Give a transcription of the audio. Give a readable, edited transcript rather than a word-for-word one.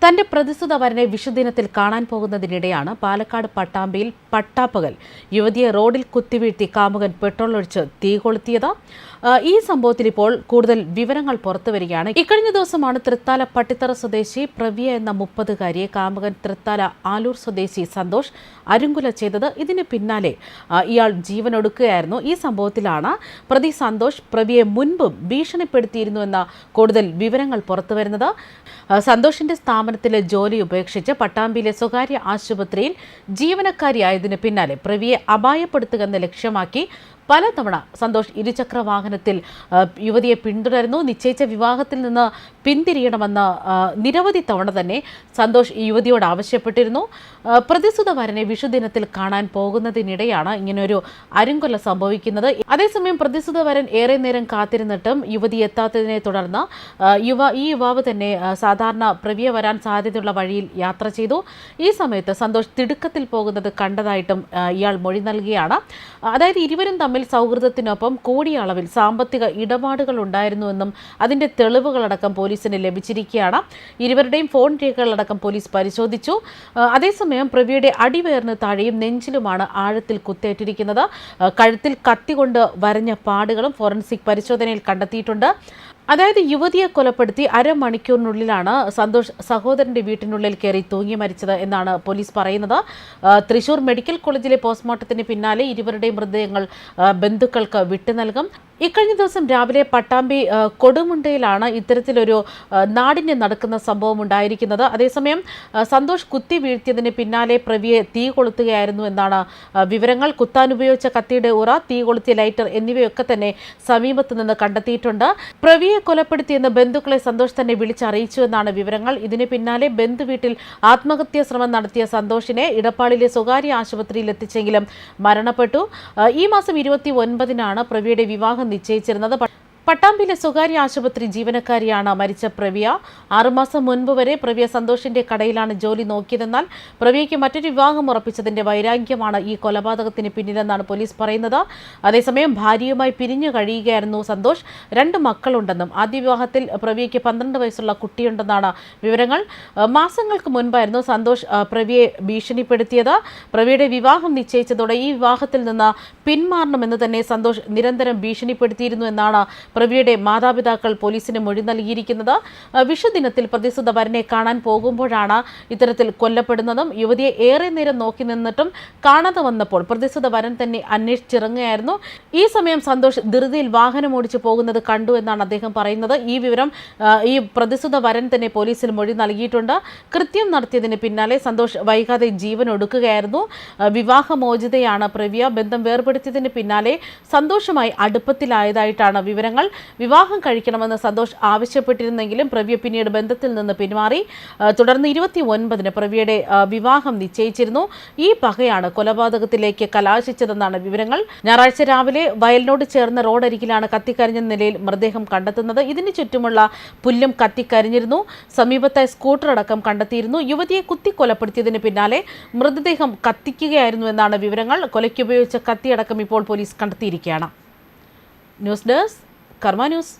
തന്റെ പ്രതിസുത വരനെ വിഷുദിനത്തിൽ കാണാൻ പോകുന്നതിനിടെയാണ് പാലക്കാട് പട്ടാമ്പിയിൽ പട്ടാപ്പകൽ യുവതിയെ റോഡിൽ കുത്തിവീഴ്ത്തി കാമുകൻ പെട്രോൾ ഒഴിച്ച് തീ കൊളുത്തിയത്. ഈ സംഭവത്തിൽ ഇപ്പോൾ കൂടുതൽ വിവരങ്ങൾ പുറത്തുവരികയാണ്. ഇക്കഴിഞ്ഞ ദിവസമാണ് തൃത്താല പട്ടിത്തറ സ്വദേശി പ്രവിയ എന്ന 30-കാരിയെ കാമുകൻ തൃത്താല ആലൂർ സ്വദേശി സന്തോഷ് അരുങ്കുല ചെയ്തത്. ഇതിന് പിന്നാലെ ഇയാൾ ജീവനൊടുക്കുകയായിരുന്നു. ഈ സംഭവത്തിലാണ് പ്രതി സന്തോഷ് പ്രവിയെ മുൻപും ഭീഷണിപ്പെടുത്തിയിരുന്നുവെന്ന കൂടുതൽ വിവരങ്ങൾ പുറത്തുവരുന്നത്. സന്തോഷിന്റെ സ്ഥാപനത്തിലെ ജോലി ഉപേക്ഷിച്ച് പട്ടാമ്പിയിലെ സ്വകാര്യ ആശുപത്രിയിൽ ജീവനക്കാരിയായതിനു പിന്നാലെ പ്രവിയെ അപായപ്പെടുത്തുക എന്ന ലക്ഷ്യമാക്കി പലതവണ സന്തോഷ് ഇരുചക്ര വാഹനത്തിൽ യുവതിയെ പിന്തുടരുന്നു. നിശ്ചയിച്ച വിവാഹത്തിൽ നിന്ന് പിന്തിരിയണമെന്ന് നിരവധി തവണ തന്നെ സന്തോഷ് ഈ യുവതിയോട് ആവശ്യപ്പെട്ടിരുന്നു. പ്രതിസുത വരനെ വിഷുദിനത്തിൽ കാണാൻ പോകുന്നതിനിടെയാണ് ഇങ്ങനൊരു അരുങ്കൊല സംഭവിക്കുന്നത്. അതേസമയം പ്രതിസുത വരൻ ഏറെ നേരം കാത്തിരുന്നിട്ടും യുവതി എത്താത്തതിനെ തുടർന്ന് ഈ യുവാവ് തന്നെ സാധാരണ പ്രവിയ വരാൻ സാധ്യതയുള്ള വഴിയിൽ യാത്ര ചെയ്തു. ഈ സമയത്ത് സന്തോഷ് തിടുക്കത്തിൽ പോകുന്നത് കണ്ടതായിട്ടും ഇയാൾ മൊഴി നൽകുകയാണ്. അതായത് ഇരുവരും തമ്മിൽ സൗഹൃദത്തിനൊപ്പം കൂടിയ അളവിൽ സാമ്പത്തിക ഇടപാടുകൾ ഉണ്ടായിരുന്നുവെന്നും അതിന്റെ തെളിവുകളടക്കം പോലീസിന് ലഭിച്ചിരിക്കുകയാണ്. ഇരുവരുടെയും ഫോൺ രേഖകളടക്കം പോലീസ് പരിശോധിച്ചു. അതേസമയം പ്രവിയുടെ അടിവയറിന് താഴെയും നെഞ്ചിലുമാണ് ആഴത്തിൽ കുത്തേറ്റിരിക്കുന്നത്. കഴുത്തിൽ കത്തികൊണ്ട് വരഞ്ഞ പാടുകളും ഫോറൻസിക് പരിശോധനയിൽ കണ്ടെത്തിയിട്ടുണ്ട്. അതായത് യുവതിയെ കൊലപ്പെടുത്തി അരമണിക്കൂറിനുള്ളിലാണ് സന്തോഷ് സഹോദരന്റെ വീട്ടിനുള്ളിൽ കയറി തൂങ്ങി മരിച്ചത് എന്നാണ് പോലീസ് പറയുന്നത്. തൃശൂർ മെഡിക്കൽ കോളേജിലെ പോസ്റ്റ്മോർട്ടത്തിന് പിന്നാലെ ഇരുവരുടെയും മൃതദേഹങ്ങൾ ബന്ധുക്കൾക്ക് വിട്ടു നൽകും. ഇക്കഴിഞ്ഞ ദിവസം രാവിലെ പട്ടാമ്പി കൊടുമുണ്ടയിലാണ് ഇത്തരത്തിലൊരു നാടിനെ നടക്കുന്ന സംഭവം ഉണ്ടായിരിക്കുന്നത്. അതേസമയം സന്തോഷ് കുത്തി വീഴ്ത്തിയതിന് പിന്നാലെ പ്രവിയെ തീ കൊളുത്തുകയായിരുന്നു എന്നാണ് വിവരങ്ങൾ. കുത്താനുപയോഗിച്ച കത്തിയുടെ ഉറ, തീ കൊളുത്തിയ ലൈറ്റർ എന്നിവയൊക്കെ തന്നെ സമീപത്ത് നിന്ന് കണ്ടെത്തിയിട്ടുണ്ട്. പ്രവിയെ കൊലപ്പെടുത്തിയെന്ന് ബന്ധുക്കളെ സന്തോഷ് തന്നെ വിളിച്ചറിയിച്ചു എന്നാണ് വിവരങ്ങൾ. ഇതിന് പിന്നാലെ ബന്ധുവീട്ടിൽ ആത്മഹത്യാ ശ്രമം നടത്തിയ സന്തോഷിനെ ഇടപ്പാളിലെ സ്വകാര്യ ആശുപത്രിയിൽ എത്തിച്ചെങ്കിലും മരണപ്പെട്ടു. ഈ മാസം 29-നാണ് പ്രവിയുടെ വിവാഹം നിശ്ചയിച്ചിരുന്നത്. പട്ടാമ്പിയിലെ സ്വകാര്യ ആശുപത്രി ജീവനക്കാരിയാണ് മരിച്ച പ്രവിയ. 6 മാസം മുൻപ് വരെ പ്രവിയ സന്തോഷിന്റെ കടയിലാണ് ജോലി നോക്കിയതെന്നാൽ പ്രവിയയ്ക്ക് മറ്റൊരു വിവാഹം ഉറപ്പിച്ചതിന്റെ വൈരാഗ്യമാണ് ഈ കൊലപാതകത്തിന് പിന്നിലെന്നാണ് പോലീസ് പറയുന്നത്. അതേസമയം ഭാര്യയുമായി പിരിഞ്ഞു കഴിയുകയായിരുന്നു സന്തോഷ്. 2 മക്കളുണ്ടെന്നും ആദ്യ വിവാഹത്തിൽ പ്രവിയയ്ക്ക് 12 വയസ്സുള്ള കുട്ടിയുണ്ടെന്നാണ് വിവരങ്ങൾ. മാസങ്ങൾക്ക് മുൻപായിരുന്നു സന്തോഷ് പ്രവിയെ ഭീഷണിപ്പെടുത്തിയത്. പ്രവിയുടെ വിവാഹം നിശ്ചയിച്ചതോടെ ഈ വിവാഹത്തിൽ നിന്ന് പിന്മാറണമെന്ന് തന്നെ സന്തോഷ് നിരന്തരം ഭീഷണിപ്പെടുത്തിയിരുന്നു എന്നാണ് പ്രവിയുടെ മാതാപിതാക്കൾ പോലീസിന് മൊഴി നൽകിയിരിക്കുന്നത്. വിഷുദിനത്തിൽ പ്രതിസുത വരനെ കാണാൻ പോകുമ്പോഴാണ് ഇത്തരത്തിൽ കൊല്ലപ്പെടുന്നതും. യുവതിയെ ഏറെ നേരം നോക്കി നിന്നിട്ടും കാണാതെ വന്നപ്പോൾ പ്രതിസുത വരൻ തന്നെ അന്വേഷിച്ചിറങ്ങുകയായിരുന്നു. ഈ സമയം സന്തോഷ് ധൃതിയിൽ വാഹനം ഓടിച്ചു പോകുന്നത് കണ്ടു എന്നാണ് അദ്ദേഹം പറയുന്നത്. ഈ വിവരം ഈ പ്രതിസുത വരൻ തന്നെ പോലീസിൽ മൊഴി നൽകിയിട്ടുണ്ട്. കൃത്യം നടത്തിയതിന് പിന്നാലെ സന്തോഷ് വൈകാതെ ജീവൻ ഒടുക്കുകയായിരുന്നു. വിവാഹമോചിതയാണ് പ്രവിയ. ബന്ധം വേർപെടുത്തിയതിന് പിന്നാലെ സന്തോഷുമായി അടുപ്പത്തിലായതായിട്ടാണ് വിവരങ്ങൾ. വിവാഹം കഴിക്കണമെന്ന് സന്തോഷ് ആവശ്യപ്പെട്ടിരുന്നെങ്കിലും പ്രവിയ പിന്നീട് ബന്ധത്തിൽ നിന്ന് പിന്മാറി. തുടർന്ന് 29-ന് പ്രവിയുടെ വിവാഹം നിശ്ചയിച്ചിരുന്നു. ഈ പകയാണ് കൊലപാതകത്തിലേക്ക് കലാശിച്ചതെന്നാണ് വിവരങ്ങൾ. ഞായറാഴ്ച രാവിലെ വയലിനോട് ചേർന്ന റോഡരികിലാണ് കത്തിക്കരിഞ്ഞ നിലയിൽ മൃതദേഹം കണ്ടെത്തുന്നത്. ഇതിന് ചുറ്റുമുള്ള പുല്ലും കത്തിക്കരിഞ്ഞിരുന്നു. സമീപത്തായി സ്കൂട്ടർ അടക്കം കണ്ടെത്തിയിരുന്നു. യുവതിയെ കുത്തി കൊലപ്പെടുത്തിയതിന് പിന്നാലെ മൃതദേഹം കത്തിക്കുകയായിരുന്നു എന്നാണ് വിവരങ്ങൾ. കൊലയ്ക്കുപയോഗിച്ച കത്തിയടക്കം ഇപ്പോൾ പോലീസ് കണ്ടെത്തിയിരിക്കുകയാണ്. ന്യൂസ് ഡെസ്ക് കർമ്മ ന്യൂസ്.